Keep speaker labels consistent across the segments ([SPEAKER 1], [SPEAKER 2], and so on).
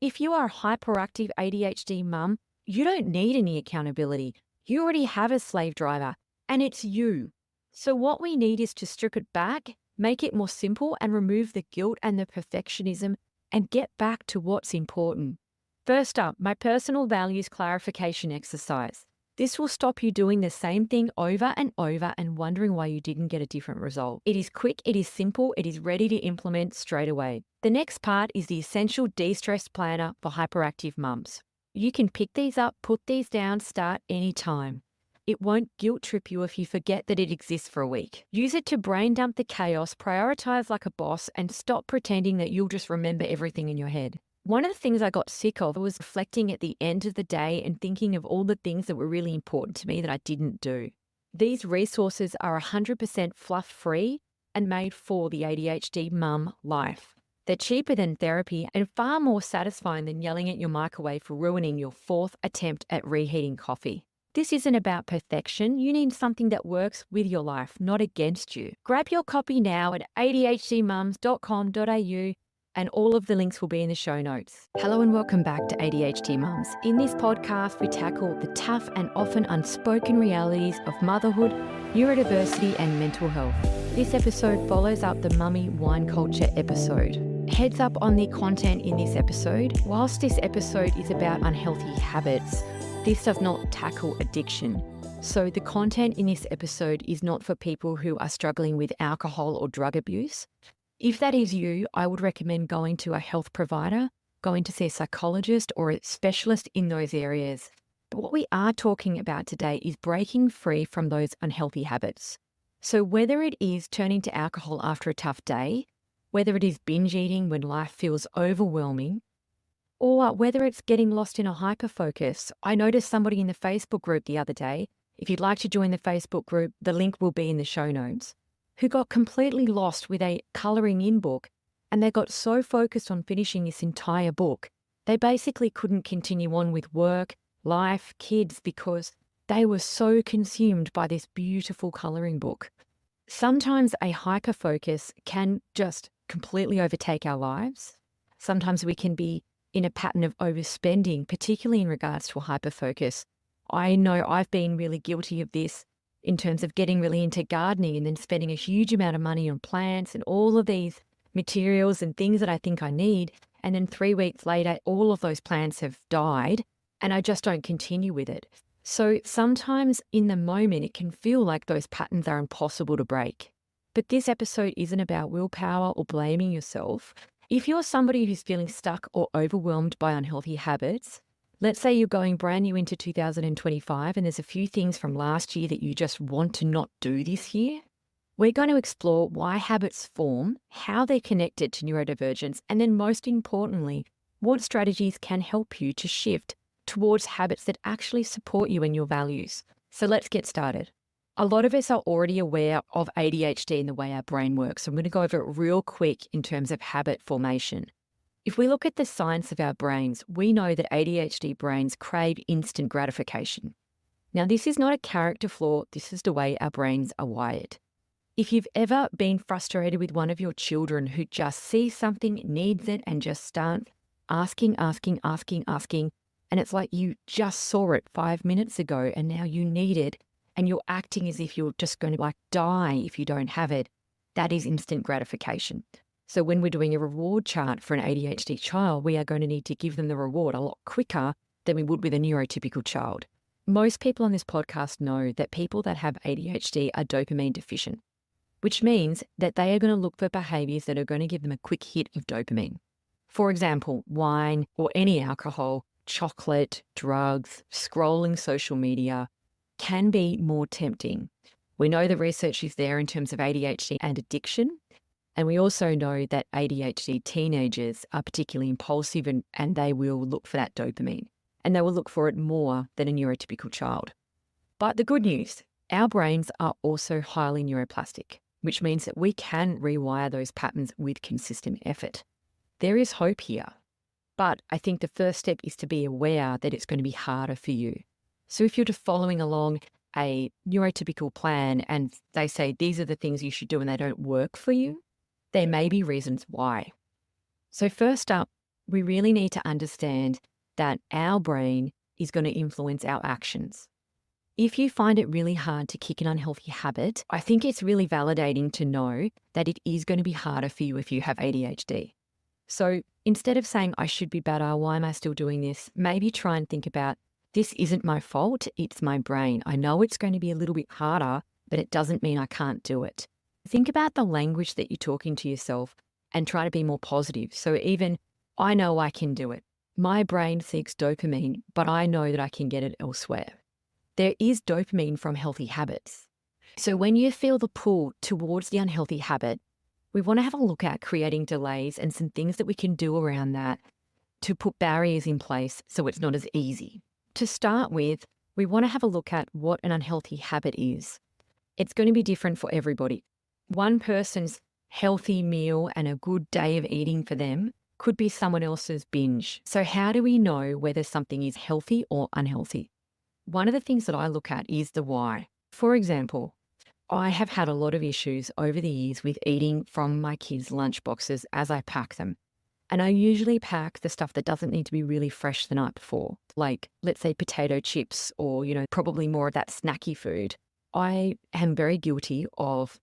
[SPEAKER 1] If you are a hyperactive ADHD mum, you don't need any accountability. You already have a slave driver, and it's you. So, what we need is to strip it back, make it more simple, and remove the guilt and the perfectionism and get back to what's important. First up, my personal values clarification exercise. This will stop you doing the same thing over and over and wondering why you didn't get a different result. It is quick, it is simple, it is ready to implement straight away. The next part is the essential de-stress planner for hyperactive mums. You can pick these up, put these down, start anytime. It won't guilt trip you if you forget that it exists for a week. Use it to brain dump the chaos, prioritize like a boss, and stop pretending that you'll just remember everything in your head. One of the things I got sick of was reflecting at the end of the day and thinking of all the things that were really important to me that I didn't do. These resources are 100% fluff-free and made for the ADHD mum life. They're cheaper than therapy and far more satisfying than yelling at your microwave for ruining your fourth attempt at reheating coffee. This isn't about perfection. You need something that works with your life, not against you. Grab your copy now at adhdmums.com.au. and all of the links will be in the show notes. Hello and welcome back to ADHD Mums. In this podcast, we tackle the tough and often unspoken realities of motherhood, neurodiversity, and mental health. This episode follows up the mummy wine culture episode. Heads up on the content in this episode. Whilst this episode is about unhealthy habits, this does not tackle addiction. So the content in this episode is not for people who are struggling with alcohol or drug abuse. If that is you, I would recommend going to a health provider, going to see a psychologist or a specialist in those areas. But what we are talking about today is breaking free from those unhealthy habits. So whether it is turning to alcohol after a tough day, whether it is binge eating when life feels overwhelming, or whether it's getting lost in a hyperfocus. I noticed somebody in the Facebook group the other day. If you'd like to join the Facebook group, the link will be in the show notes, who got completely lost with a colouring in book, and they got so focused on finishing this entire book, they basically couldn't continue on with work, life, kids, because they were so consumed by this beautiful colouring book. Sometimes a hyperfocus can just completely overtake our lives. Sometimes we can be in a pattern of overspending, particularly in regards to a hyperfocus. I know I've been really guilty of this in terms of getting really into gardening and then spending a huge amount of money on plants and all of these materials and things that I think I need. And then 3 weeks later, all of those plants have died and I just don't continue with it. So sometimes in the moment, it can feel like those patterns are impossible to break. But this episode isn't about willpower or blaming yourself. If you're somebody who's feeling stuck or overwhelmed by unhealthy habits, let's say you're going brand new into 2025 and there's a few things from last year that you just want to not do this year, we're going to explore why habits form, how they're connected to neurodivergence, and then most importantly, what strategies can help you to shift towards habits that actually support you and your values. So let's get started. A lot of us are already aware of ADHD and the way our brain works. So I'm going to go over it real quick in terms of habit formation. If we look at the science of our brains, we know that ADHD brains crave instant gratification. Now, this is not a character flaw. This is the way our brains are wired. If you've ever been frustrated with one of your children who just sees something, needs it, and just start asking, and it's like you just saw it 5 minutes ago and now you need it, and you're acting as if you're just going to die if you don't have it, that is instant gratification. So when we're doing a reward chart for an ADHD child, we are going to need to give them the reward a lot quicker than we would with a neurotypical child. Most people on this podcast know that people that have ADHD are dopamine deficient, which means that they are going to look for behaviors that are going to give them a quick hit of dopamine. For example, wine or any alcohol, chocolate, drugs, scrolling social media can be more tempting. We know the research is there in terms of ADHD and addiction. And we also know that ADHD teenagers are particularly impulsive and they will look for that dopamine. And they will look for it more than a neurotypical child. But the good news, our brains are also highly neuroplastic, which means that we can rewire those patterns with consistent effort. There is hope here. But I think the first step is to be aware that it's going to be harder for you. So if you're just following along a neurotypical plan and they say these are the things you should do and they don't work for you, there may be reasons why. So first up, we really need to understand that our brain is going to influence our actions. If you find it really hard to kick an unhealthy habit, I think it's really validating to know that it is going to be harder for you if you have ADHD. So instead of saying, I should be better, why am I still doing this? Maybe try and think about, this isn't my fault, it's my brain. I know it's going to be a little bit harder, but it doesn't mean I can't do it. Think about the language that you're talking to yourself and try to be more positive. So even, I know I can do it. My brain seeks dopamine, but I know that I can get it elsewhere. There is dopamine from healthy habits. So when you feel the pull towards the unhealthy habit, we want to have a look at creating delays and some things that we can do around that to put barriers in place so it's not as easy. To start with, we want to have a look at what an unhealthy habit is. It's going to be different for everybody. One person's healthy meal and a good day of eating for them could be someone else's binge. So how do we know whether something is healthy or unhealthy? One of the things that I look at is the why. For example, I have had a lot of issues over the years with eating from my kids' lunch boxes as I pack them. And I usually pack the stuff that doesn't need to be really fresh the night before, like, let's say, potato chips or, probably more of that snacky food. I am very guilty of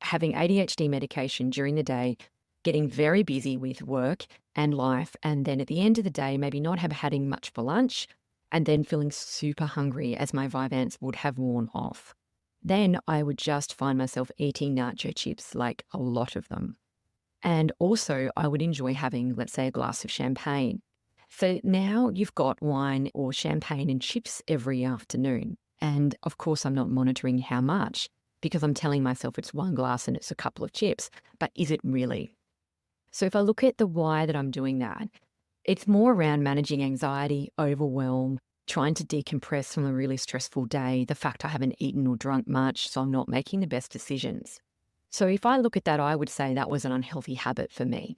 [SPEAKER 1] having ADHD medication during the day, getting very busy with work and life, and then at the end of the day, maybe not having much for lunch, and then feeling super hungry as my Vyvanse would have worn off. Then I would just find myself eating nacho chips, like a lot of them. And also I would enjoy having, let's say, a glass of champagne. So now you've got wine or champagne and chips every afternoon. And of course, I'm not monitoring how much because I'm telling myself it's one glass and it's a couple of chips. But is it really? So if I look at the why that I'm doing that, it's more around managing anxiety, overwhelm, trying to decompress from a really stressful day, the fact I haven't eaten or drunk much, so I'm not making the best decisions. So if I look at that, I would say that was an unhealthy habit for me.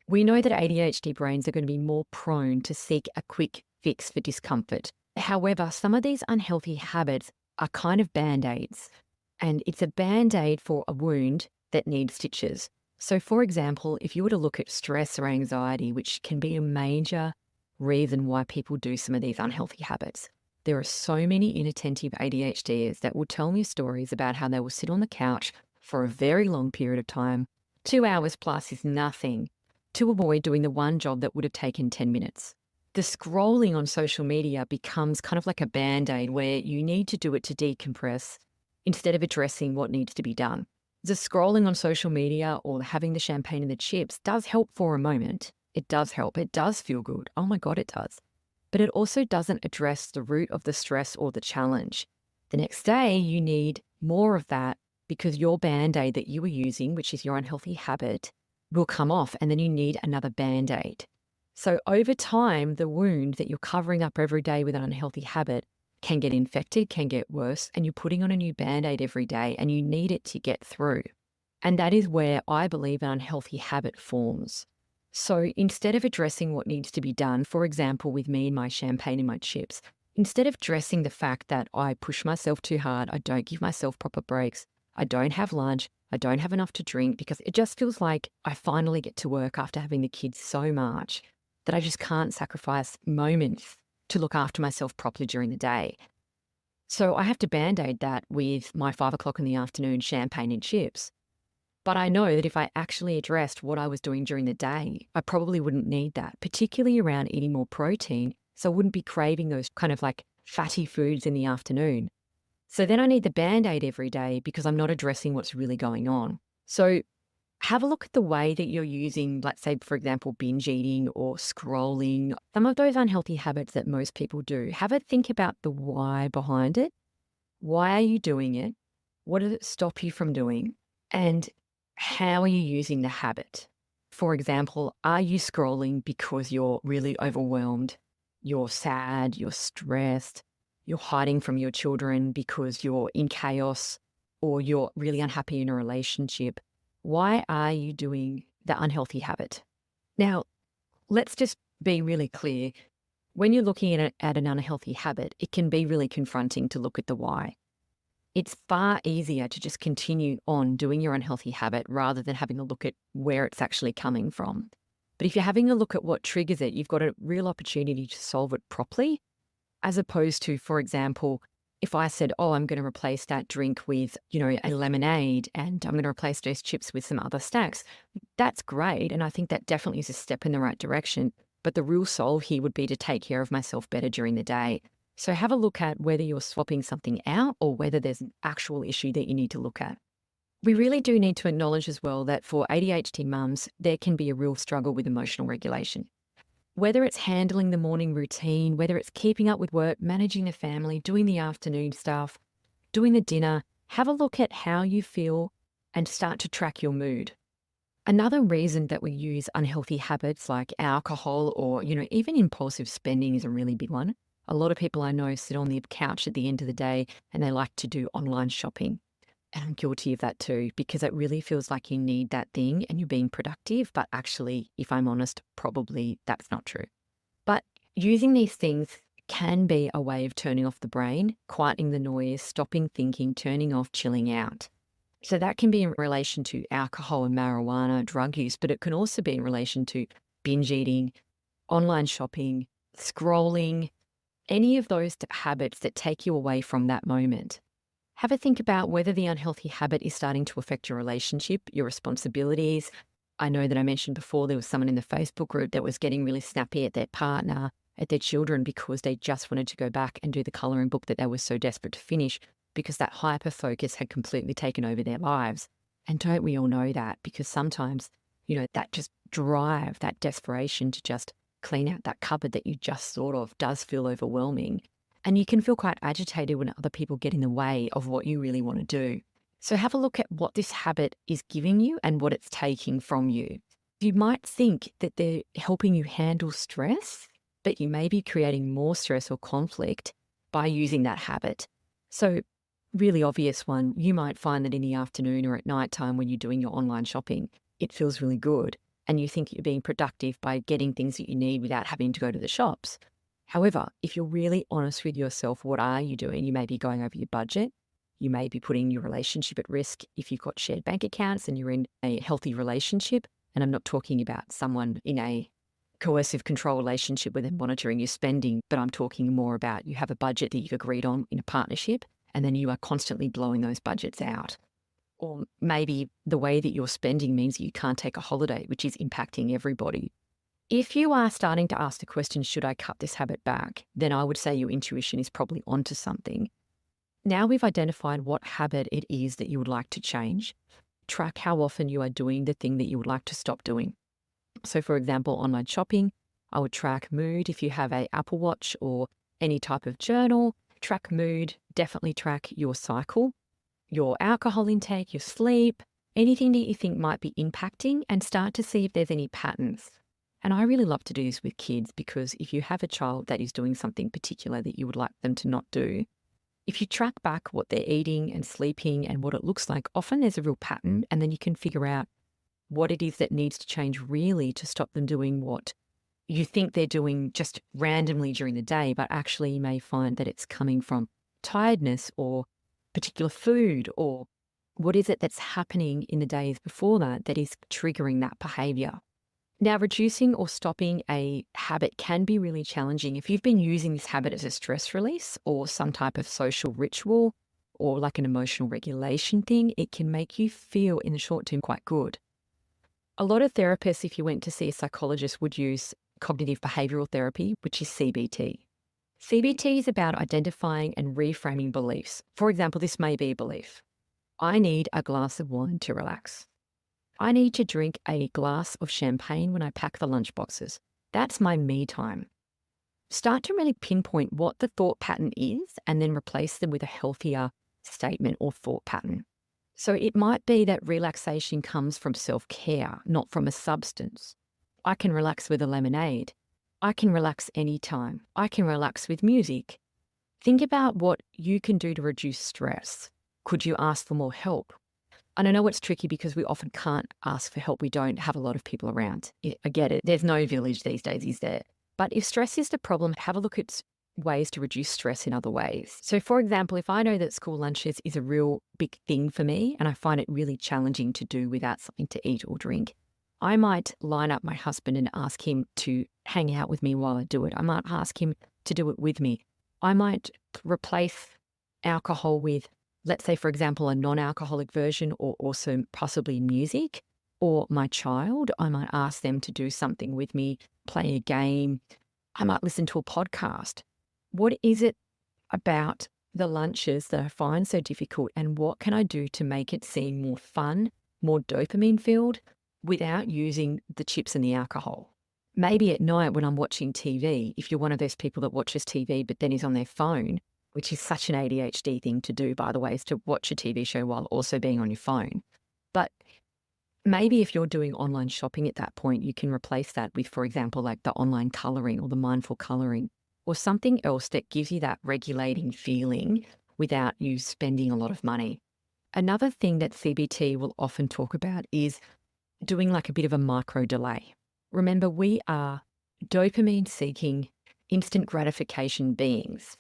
[SPEAKER 1] We know that ADHD brains are going to be more prone to seek a quick fix for discomfort. However, some of these unhealthy habits are kind of band-aids, and it's a band-aid for a wound that needs stitches. So for example, if you were to look at stress or anxiety, which can be a major reason why people do some of these unhealthy habits, there are so many inattentive ADHDers that will tell me stories about how they will sit on the couch for a very long period of time. 2 hours plus is nothing to avoid doing the one job that would have taken 10 minutes. The scrolling on social media becomes kind of like a band-aid where you need to do it to decompress instead of addressing what needs to be done. The scrolling on social media or having the champagne and the chips does help for a moment. It does help. It does feel good. Oh my God, it does. But it also doesn't address the root of the stress or the challenge. The next day, you need more of that because your band-aid that you were using, which is your unhealthy habit, will come off and then you need another band-aid. So over time, the wound that you're covering up every day with an unhealthy habit can get infected, can get worse, and you're putting on a new band-aid every day and you need it to get through. And that is where I believe an unhealthy habit forms. So instead of addressing what needs to be done, for example, with me and my champagne and my chips, instead of addressing the fact that I push myself too hard, I don't give myself proper breaks, I don't have lunch, I don't have enough to drink because it just feels like I finally get to work after having the kids so much that I just can't sacrifice moments to look after myself properly during the day. So I have to band-aid that with my 5 o'clock in the afternoon champagne and chips. But I know that if I actually addressed what I was doing during the day, I probably wouldn't need that, particularly around eating more protein. So I wouldn't be craving those kind of like fatty foods in the afternoon. So then I need the band-aid every day because I'm not addressing what's really going on. So have a look at the way that you're using, let's say, for example, binge eating or scrolling, some of those unhealthy habits that most people do. Have a think about the why behind it. Why are you doing it? What does it stop you from doing? And how are you using the habit? For example, are you scrolling because you're really overwhelmed? You're sad, you're stressed, you're hiding from your children because you're in chaos or you're really unhappy in a relationship? Why are you doing the unhealthy habit? Now, let's just be really clear. When you're looking at an unhealthy habit, it can be really confronting to look at the why. It's far easier to just continue on doing your unhealthy habit rather than having a look at where it's actually coming from. But if you're having a look at what triggers it, you've got a real opportunity to solve it properly, as opposed to, for example, if I said, oh, I'm going to replace that drink with, a lemonade and I'm going to replace those chips with some other snacks, that's great. And I think that definitely is a step in the right direction. But the real solve here would be to take care of myself better during the day. So have a look at whether you're swapping something out or whether there's an actual issue that you need to look at. We really do need to acknowledge as well that for ADHD mums, there can be a real struggle with emotional regulation. Whether it's handling the morning routine, whether it's keeping up with work, managing the family, doing the afternoon stuff, doing the dinner, have a look at how you feel and start to track your mood. Another reason that we use unhealthy habits like alcohol or, even impulsive spending is a really big one. A lot of people I know sit on the couch at the end of the day and they like to do online shopping. And I'm guilty of that too, because it really feels like you need that thing and you're being productive. But actually, if I'm honest, probably that's not true. But using these things can be a way of turning off the brain, quieting the noise, stopping thinking, turning off, chilling out. So that can be in relation to alcohol and marijuana, drug use, but it can also be in relation to binge eating, online shopping, scrolling, any of those habits that take you away from that moment. Have a think about whether the unhealthy habit is starting to affect your relationship, your responsibilities. I know that I mentioned before there was someone in the Facebook group that was getting really snappy at their partner, at their children, because they just wanted to go back and do the colouring book that they were so desperate to finish because that hyperfocus had completely taken over their lives. And don't we all know that? Because sometimes, that just drive, that desperation to just clean out that cupboard that you just thought of does feel overwhelming. And you can feel quite agitated when other people get in the way of what you really want to do. So have a look at what this habit is giving you and what it's taking from you. You might think that they're helping you handle stress, but you may be creating more stress or conflict by using that habit. So really obvious one, you might find that in the afternoon or at night time when you're doing your online shopping, it feels really good. And you think you're being productive by getting things that you need without having to go to the shops. However, if you're really honest with yourself, what are you doing? You may be going over your budget. You may be putting your relationship at risk if you've got shared bank accounts and you're in a healthy relationship. And I'm not talking about someone in a coercive control relationship where they're monitoring your spending, but I'm talking more about you have a budget that you've agreed on in a partnership and then you are constantly blowing those budgets out. Or maybe the way that you're spending means that you can't take a holiday, which is impacting everybody. If you are starting to ask the question, should I cut this habit back? Then I would say your intuition is probably onto something. Now we've identified what habit it is that you would like to change. Track how often you are doing the thing that you would like to stop doing. So for example, online shopping, I would track mood. If you have an Apple Watch or any type of journal, track mood, definitely track your cycle, your alcohol intake, your sleep, anything that you think might be impacting, and start to see if there's any patterns. And I really love to do this with kids because if you have a child that is doing something particular that you would like them to not do, if you track back what they're eating and sleeping and what it looks like, often there's a real pattern, and then you can figure out what it is that needs to change really to stop them doing what you think they're doing just randomly during the day, but actually you may find that it's coming from tiredness or particular food, or what is it that's happening in the days before that that is triggering that behavior. Now, reducing or stopping a habit can be really challenging. If you've been using this habit as a stress release or some type of social ritual or like an emotional regulation thing, it can make you feel in the short term quite good. A lot of therapists, if you went to see a psychologist, would use cognitive behavioral therapy, which is CBT. CBT is about identifying and reframing beliefs. For example, this may be a belief. I need a glass of wine to relax. I need to drink a glass of champagne when I pack the lunch boxes. That's my me time. Start to really pinpoint what the thought pattern is and then replace them with a healthier statement or thought pattern. So it might be that relaxation comes from self-care, not from a substance. I can relax with a lemonade. I can relax anytime. I can relax with music. Think about what you can do to reduce stress. Could you ask for more help? And I know it's tricky because we often can't ask for help. We don't have a lot of people around. I get it. There's no village these days, is there? But if stress is the problem, have a look at ways to reduce stress in other ways. So for example, if I know that school lunches is a real big thing for me and I find it really challenging to do without something to eat or drink, I might line up my husband and ask him to hang out with me while I do it. I might ask him to do it with me. I might replace alcohol with, let's say, for example, a non-alcoholic version, or also possibly music. Or my child, I might ask them to do something with me, play a game. I might listen to a podcast. What is it about the lunches that I find so difficult, and what can I do to make it seem more fun, more dopamine filled, without using the chips and the alcohol? Maybe at night when I'm watching TV, if you're one of those people that watches TV but then is on their phone, which is such an ADHD thing to do, by the way, is to watch a TV show while also being on your phone. But maybe if you're doing online shopping at that point, you can replace that with, for example, like the online coloring or the mindful coloring, or something else that gives you that regulating feeling without you spending a lot of money. Another thing that CBT will often talk about is doing like a bit of a micro delay. Remember, we are dopamine seeking, instant gratification beings.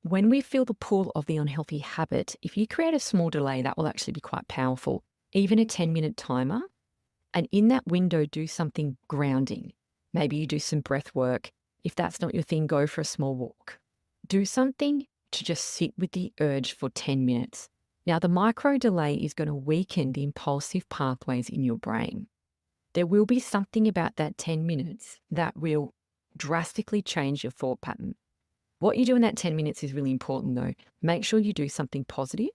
[SPEAKER 1] When we feel the pull of the unhealthy habit, if you create a small delay, that will actually be quite powerful. Even a 10-minute timer, and in that window, do something grounding. Maybe you do some breath work. If that's not your thing, go for a small walk. Do something to just sit with the urge for 10 minutes. Now, the micro delay is going to weaken the impulsive pathways in your brain. There will be something about that 10 minutes that will drastically change your thought pattern. What you do in that 10 minutes is really important, though. Make sure you do something positive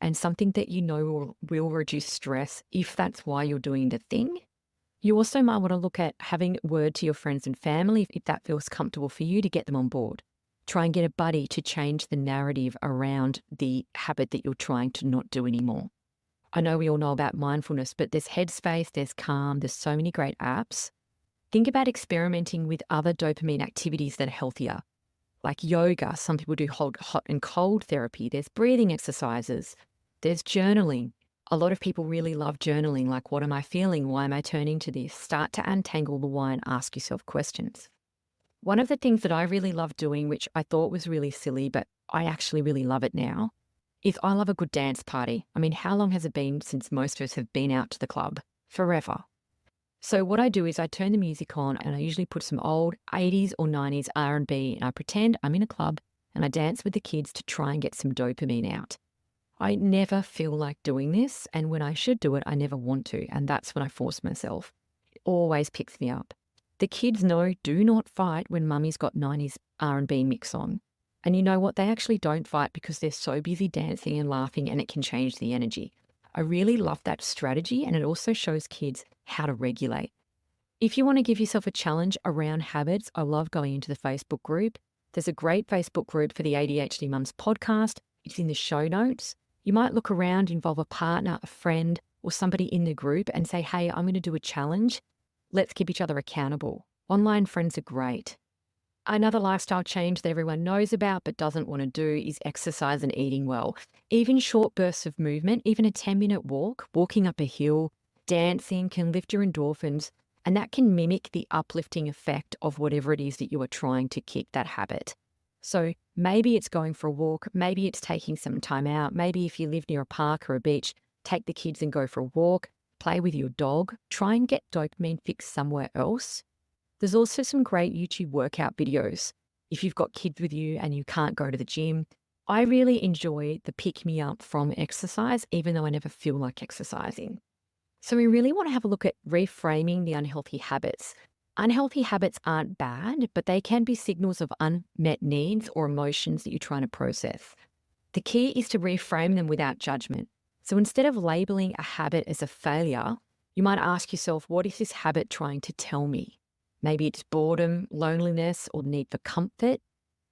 [SPEAKER 1] and something that you know will reduce stress if that's why you're doing the thing. You also might want to look at having word to your friends and family if that feels comfortable for you, to get them on board. Try and get a buddy to change the narrative around the habit that you're trying to not do anymore. I know we all know about mindfulness, but there's Headspace, there's Calm, there's so many great apps. Think about experimenting with other dopamine activities that are healthier, like yoga. Some people do hot and cold therapy. There's breathing exercises. There's journaling. A lot of people really love journaling, like, what am I feeling? Why am I turning to this? Start to untangle the why and ask yourself questions. One of the things that I really love doing, which I thought was really silly, but I actually really love it now, is I love a good dance party. I mean, how long has it been since most of us have been out to the club? Forever. So what I do is I turn the music on, and I usually put some old 80s or 90s R&B, and I pretend I'm in a club and I dance with the kids to try and get some dopamine out. I never feel like doing this, and when I should do it, I never want to, and that's when I force myself. It always picks me up. The kids know, do not fight when mummy's got 90s R&B mix on. And you know what? They actually don't fight because they're so busy dancing and laughing, and it can change the energy. I really love that strategy, and it also shows kids how to regulate. If you want to give yourself a challenge around habits, I love going into the Facebook group. There's a great Facebook group for the ADHD Mums podcast. It's in the show notes. You might look around, involve a partner, a friend, or somebody in the group and say, hey, I'm going to do a challenge. Let's keep each other accountable. Online friends are great. Another lifestyle change that everyone knows about but doesn't want to do is exercise and eating well. Even short bursts of movement, even a 10-minute walk, walking up a hill, dancing can lift your endorphins, and that can mimic the uplifting effect of whatever it is that you are trying to kick that habit. So maybe it's going for a walk, maybe it's taking some time out, maybe if you live near a park or a beach, take the kids and go for a walk, play with your dog, try and get dopamine fix somewhere else. There's also some great YouTube workout videos. If you've got kids with you and you can't go to the gym, I really enjoy the pick-me-up from exercise, even though I never feel like exercising. So we really want to have a look at reframing the unhealthy habits. Unhealthy habits aren't bad, but they can be signals of unmet needs or emotions that you're trying to process. The key is to reframe them without judgment. So instead of labeling a habit as a failure, you might ask yourself, what is this habit trying to tell me? Maybe it's boredom, loneliness, or need for comfort.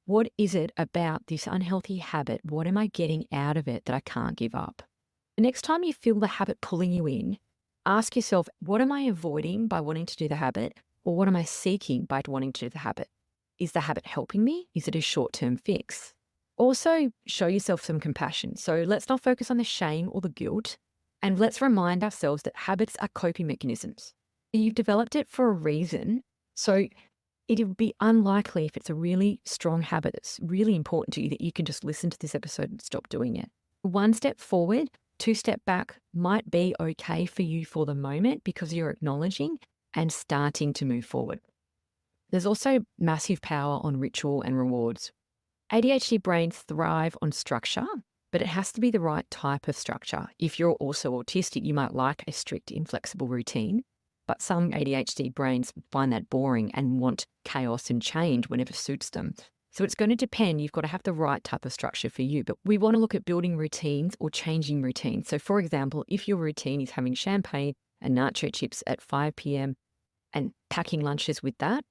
[SPEAKER 1] What is it about this unhealthy habit? What am I getting out of it that I can't give up? The next time you feel the habit pulling you in, ask yourself, what am I avoiding by wanting to do the habit? Or what am I seeking by wanting to do the habit? Is the habit helping me? Is it a short-term fix? Also, show yourself some compassion. So let's not focus on the shame or the guilt, and let's remind ourselves that habits are coping mechanisms. You've developed it for a reason, so it would be unlikely, if it's a really strong habit that's really important to you, that you can just listen to this episode and stop doing it. One step forward, 2-step back might be okay for you for the moment because you're acknowledging and starting to move forward. There's also massive power on ritual and rewards. ADHD brains thrive on structure, but it has to be the right type of structure. If you're also autistic, you might like a strict, inflexible routine, but some ADHD brains find that boring and want chaos and change whenever suits them. So it's going to depend. You've got to have the right type of structure for you, but we want to look at building routines or changing routines. So for example, if your routine is having champagne and nacho chips at 5 p.m. and packing lunches with that,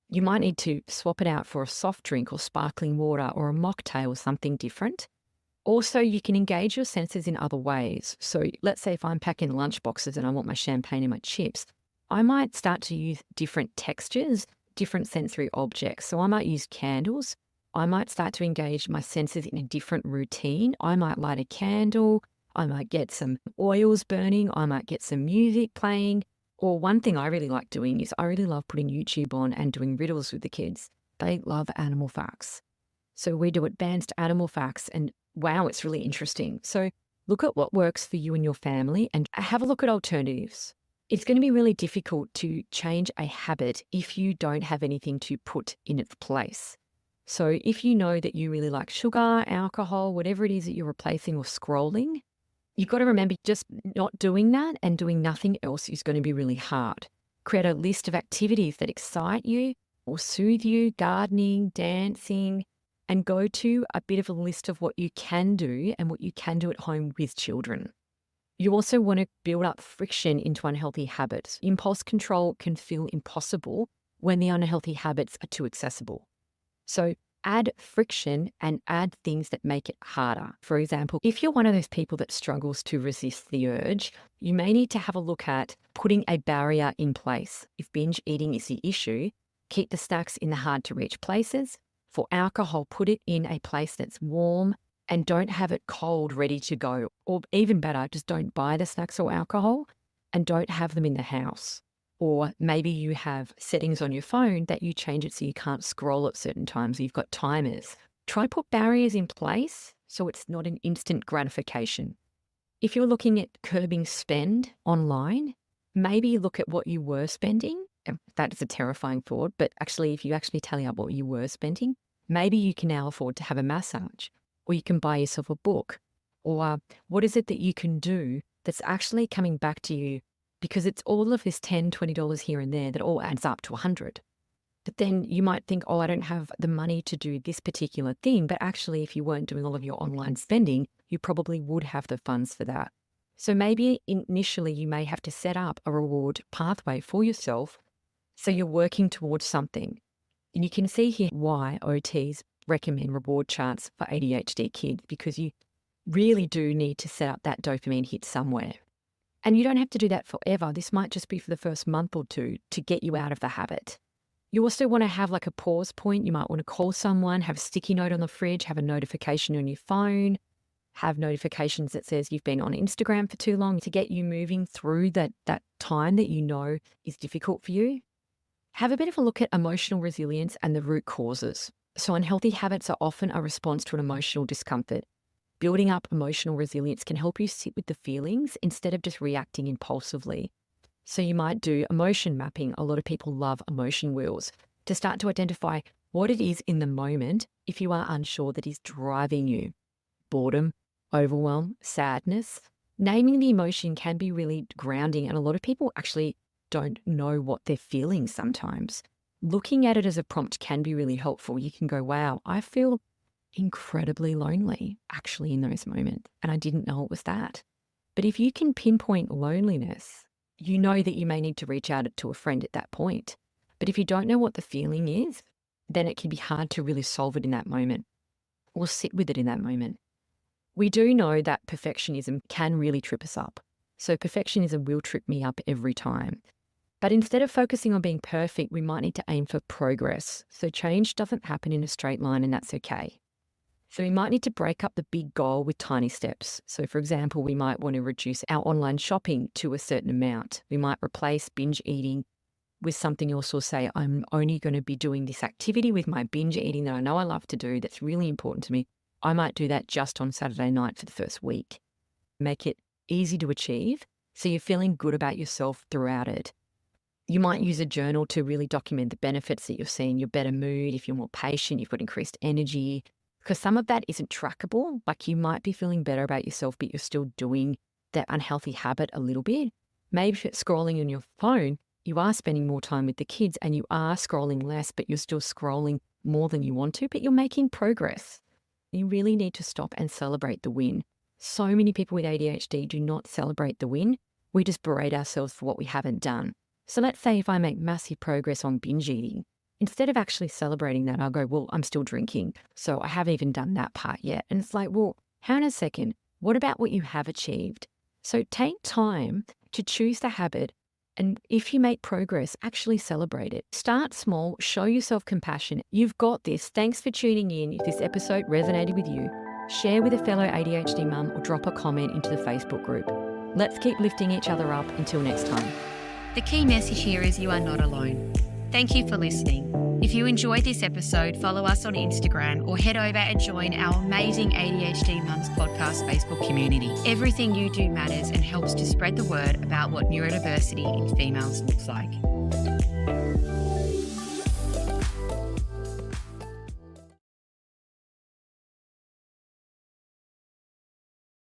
[SPEAKER 1] you might need to swap it out for a soft drink or sparkling water or a mocktail or something different. Also, you can engage your senses in other ways. So let's say if I'm packing lunch boxes and I want my champagne and my chips, I might start to use different textures, different sensory objects. So I might use candles. I might start to engage my senses in a different routine. I might light a candle. I might get some oils burning. I might get some music playing. Or one thing I really like doing is I really love putting YouTube on and doing riddles with the kids. They love animal facts. So we do advanced animal facts and wow, it's really interesting. So look at what works for you and your family and have a look at alternatives. It's going to be really difficult to change a habit if you don't have anything to put in its place. So if you know that you really like sugar, alcohol, whatever it is that you're replacing or scrolling, you've got to remember just not doing that and doing nothing else is going to be really hard. Create a list of activities that excite you or soothe you, gardening, dancing, and go to a bit of a list of what you can do and what you can do at home with children. You also want to build up friction into unhealthy habits. Impulse control can feel impossible when the unhealthy habits are too accessible. So add friction and add things that make it harder. For example, if you're one of those people that struggles to resist the urge, you may need to have a look at putting a barrier in place. If binge eating is the issue, keep the snacks in the hard to reach places. For alcohol, put it in a place that's warm and don't have it cold, ready to go. Or even better, just don't buy the snacks or alcohol and don't have them in the house. Or maybe you have settings on your phone that you change it so you can't scroll at certain times. You've got timers. Try put barriers in place so it's not an instant gratification. If you're looking at curbing spend online, maybe look at what you were spending. That is a terrifying thought, but actually, if you actually tally up what you were spending, maybe you can now afford to have a massage, or you can buy yourself a book, or what is it that you can do that's actually coming back to you, because it's all of this $10, $20 here and there that all adds up to $100. But then you might think, oh, I don't have the money to do this particular thing, but actually, if you weren't doing all of your online spending, you probably would have the funds for that. So maybe initially you may have to set up a reward pathway for yourself so you're working towards something. And you can see here why OTs recommend reward charts for ADHD kids, because you really do need to set up that dopamine hit somewhere. And you don't have to do that forever. This might just be for the first month or two to get you out of the habit. You also want to have like a pause point. You might want to call someone, have a sticky note on the fridge, have a notification on your phone, have notifications that says you've been on Instagram for too long to get you moving through that time that you know is difficult for you. Have a bit of a look at emotional resilience and the root causes. So unhealthy habits are often a response to an emotional discomfort. Building up emotional resilience can help you sit with the feelings instead of just reacting impulsively. So you might do emotion mapping. A lot of people love emotion wheels to start to identify what it is in the moment if you are unsure that is driving you. Boredom, overwhelm, sadness. Naming the emotion can be really grounding, and a lot of people actually don't know what they're feeling sometimes. Looking at it as a prompt can be really helpful. You can go, wow, I feel incredibly lonely actually in those moments, and I didn't know it was that. But if you can pinpoint loneliness, you know that you may need to reach out to a friend at that point. But if you don't know what the feeling is, then it can be hard to really solve it in that moment or sit with it in that moment. We do know that perfectionism can really trip us up. So perfectionism will trip me up every time. But instead of focusing on being perfect, we might need to aim for progress. So change doesn't happen in a straight line, and that's okay. So we might need to break up the big goal with tiny steps. So for example, we might want to reduce our online shopping to a certain amount. We might replace binge eating with something else, or say, I'm only going to be doing this activity with my binge eating that I know I love to do that's really important to me. I might do that just on Saturday night for the first week. make it easy to achieve so you're feeling good about yourself throughout it. You might use a journal to really document the benefits that you're seeing, your better mood, if you're more patient, you've got increased energy, because some of that isn't trackable. Like you might be feeling better about yourself, but you're still doing that unhealthy habit a little bit. Maybe if it's scrolling on your phone, you are spending more time with the kids and you are scrolling less, but you're still scrolling more than you want to, but you're making progress. You really need to stop and celebrate the win. So many people with ADHD do not celebrate the win. We just berate ourselves for what we haven't done. So let's say if I make massive progress on binge eating, instead of actually celebrating that, I'll go, well, I'm still drinking, so I haven't even done that part yet. And it's like, well, hang on a second. What about what you have achieved? So take time to choose the habit. And if you make progress, actually celebrate it. Start small, show yourself compassion. You've got this. Thanks for tuning in. If this episode resonated with you, share with a fellow ADHD mum or drop a comment into the Facebook group. Let's keep lifting each other up until next time.
[SPEAKER 2] The key message here is you are not alone. Thank you for listening. If you enjoyed this episode, follow us on Instagram or head over and join our amazing ADHD Mums podcast Facebook community. Everything you do matters and helps to spread the word about what neurodiversity in females looks like.